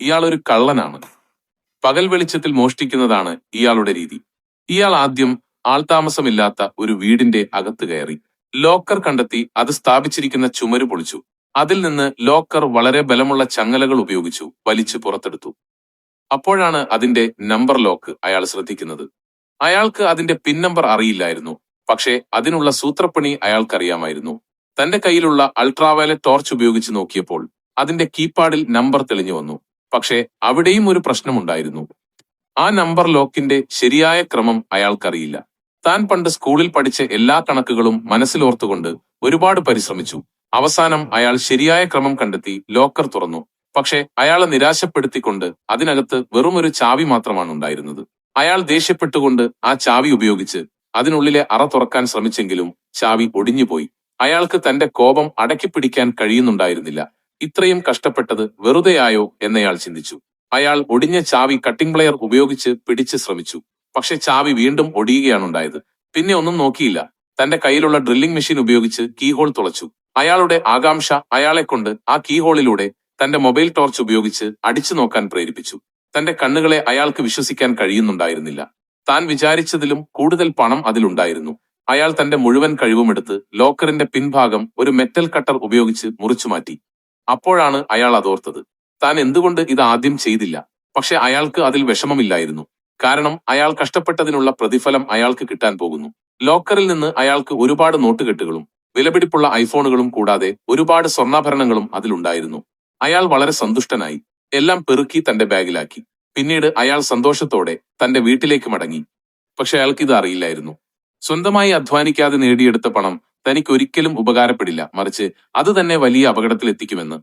ഇയാൾ ഒരു കള്ളനാണ്. പകൽ വെളിച്ചത്തിൽ മോഷ്ടിക്കുന്നതാണ് ഇയാളുടെ രീതി. ഇയാൾ ആദ്യം ആൾതാമസമില്ലാത്ത ഒരു വീടിന്റെ അകത്ത് കയറി. ലോക്കർ കണ്ടെത്തി അത് സ്ഥാപിച്ചിരിക്കുന്ന ചുമര് പൊളിച്ചു. അതിൽ നിന്ന് ലോക്കർ വളരെ ബലമുള്ള ചങ്ങലകൾ ഉപയോഗിച്ചു വലിച്ചു പുറത്തെടുത്തു. അപ്പോഴാണ് അതിന്റെ നമ്പർ ലോക്ക് അയാൾ ശ്രദ്ധിക്കുന്നത്. അയാൾക്ക് അതിന്റെ പിൻ നമ്പർ അറിയില്ലായിരുന്നു. പക്ഷേ അതിനുള്ള സൂത്രപ്പണി അയാൾക്കറിയാമായിരുന്നു. തന്റെ കയ്യിലുള്ള അൾട്രാവയലറ്റ് ടോർച്ച് ഉപയോഗിച്ച് നോക്കിയപ്പോൾ അതിന്റെ കീപാഡിൽ നമ്പർ തെളിഞ്ഞു വന്നു. പക്ഷേ അവിടെയും ഒരു പ്രശ്നമുണ്ടായിരുന്നു. ആ നമ്പർ ലോക്കിന്റെ ശരിയായ ക്രമം അയാൾക്കറിയില്ല. താൻ പണ്ട് സ്കൂളിൽ പഠിച്ച എല്ലാ കണക്കുകളും മനസ്സിലോർത്തുകൊണ്ട് ഒരുപാട് പരിശ്രമിച്ചു. അവസാനം അയാൾ ശരിയായ ക്രമം കണ്ടെത്തി ലോക്കർ തുറന്നു. പക്ഷെ അയാളെ നിരാശപ്പെടുത്തിക്കൊണ്ട് അതിനകത്ത് വെറുമൊരു ചാവി മാത്രമാണ് ഉണ്ടായിരുന്നത്. അയാൾ ദേഷ്യപ്പെട്ടുകൊണ്ട് ആ ചാവി ഉപയോഗിച്ച് അതിനുള്ളിലെ അറ തുറക്കാൻ ശ്രമിച്ചെങ്കിലും ചാവി ഒടിഞ്ഞുപോയി. അയാൾക്ക് തന്റെ കോപം അടക്കിപ്പിടിക്കാൻ കഴിയുന്നുണ്ടായിരുന്നില്ല. ഇത്രയും കഷ്ടപ്പെട്ടത് വെറുതെയായോ എന്നയാൾ ചിന്തിച്ചു. അയാൾ ഒടിഞ്ഞ ചാവി കട്ടിംഗ് പ്ലെയർ ഉപയോഗിച്ച് പിടിച്ച് ശ്രമിച്ചു. പക്ഷെ ചാവി വീണ്ടും ഒടിയുകയാണുണ്ടായത്. പിന്നെ ഒന്നും നോക്കിയില്ല. തന്റെ കയ്യിലുള്ള ഡ്രില്ലിംഗ് മെഷീൻ ഉപയോഗിച്ച് കീഹോൾ തുളച്ചു. അയാളുടെ ആകാംക്ഷ അയാളെ കൊണ്ട് ആ കീഹോളിലൂടെ തന്റെ മൊബൈൽ ടോർച്ച് ഉപയോഗിച്ച് അടിച്ചു നോക്കാൻ പ്രേരിപ്പിച്ചു. തന്റെ കണ്ണുകളെ അയാൾക്ക് വിശ്വസിക്കാൻ കഴിയുന്നുണ്ടായിരുന്നില്ല. താൻ വിചാരിച്ചതിലും കൂടുതൽ പണം അതിലുണ്ടായിരുന്നു. അയാൾ തന്റെ മുഴുവൻ കഴിവുമെടുത്ത് ലോക്കറിന്റെ പിൻഭാഗം ഒരു മെറ്റൽ കട്ടർ ഉപയോഗിച്ച് മുറിച്ചു മാറ്റി. അപ്പോഴാണ് അയാൾ അതോർത്തത്. താൻ എന്തുകൊണ്ട് ഇത് ആദ്യം ചെയ്തില്ല. പക്ഷെ അയാൾക്ക് അതിൽ വിഷമമില്ലായിരുന്നു. കാരണം അയാൾ കഷ്ടപ്പെട്ടതിനുള്ള പ്രതിഫലം അയാൾക്ക് കിട്ടാൻ പോകുന്നു. ലോക്കറിൽ നിന്ന് അയാൾക്ക് ഒരുപാട് നോട്ടുകെട്ടുകളും വിലപിടിപ്പുള്ള ഐഫോണുകളും കൂടാതെ ഒരുപാട് സ്വർണ്ണാഭരണങ്ങളും അതിലുണ്ടായിരുന്നു. അയാൾ വളരെ സന്തുഷ്ടനായി. എല്ലാം പെറുക്കി തന്റെ ബാഗിലാക്കി. പിന്നീട് അയാൾ സന്തോഷത്തോടെ തന്റെ വീട്ടിലേക്ക് മടങ്ങി. പക്ഷെ അയാൾക്ക് ഇത് അറിയില്ലായിരുന്നു. സ്വന്തമായി അധ്വാനിക്കാതെ നേടിയെടുത്ത പണം തനിക്കൊരിക്കലും ഉപകാരപ്പെടില്ല, മറിച്ച് അത് തന്നെ വലിയ അപകടത്തിൽ എത്തിക്കുമെന്ന്.